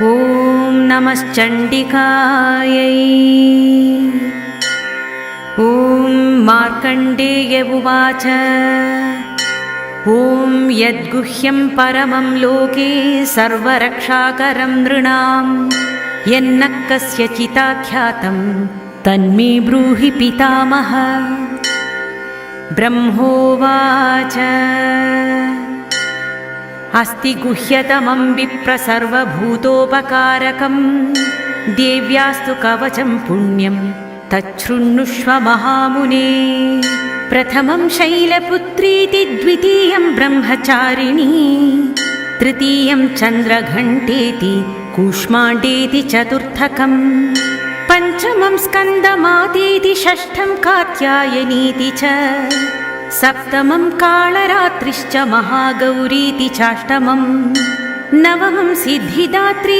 ॐ नमश्चण्डिकायै। ॐ मार्कण्डेय उवाच। ॐ यद्गुह्यं परमं लोके सर्वरक्षाकरं नृणां यन्न कस्यचिदाख्यातं तन्मे ब्रूहि पितामह। ब्रह्मोवाच। अस्ति गुह्यतमं विप्र सर्वभूतोपकारकं देव्यास्तु कवचं पुण्यं तच्छृण्णुष्व महामुने। प्रथमं शैलपुत्रीति द्वितीयं ब्रह्मचारिणी तृतीयं चन्द्रघण्टेति कूष्माण्डेति चतुर्थकम् पञ्चमं स्कन्दमातेति षष्ठं कात्यायनीति च सप्तमं कालरात्रिश्च महागौरीति चाष्टमं नवमं सिद्धिदात्री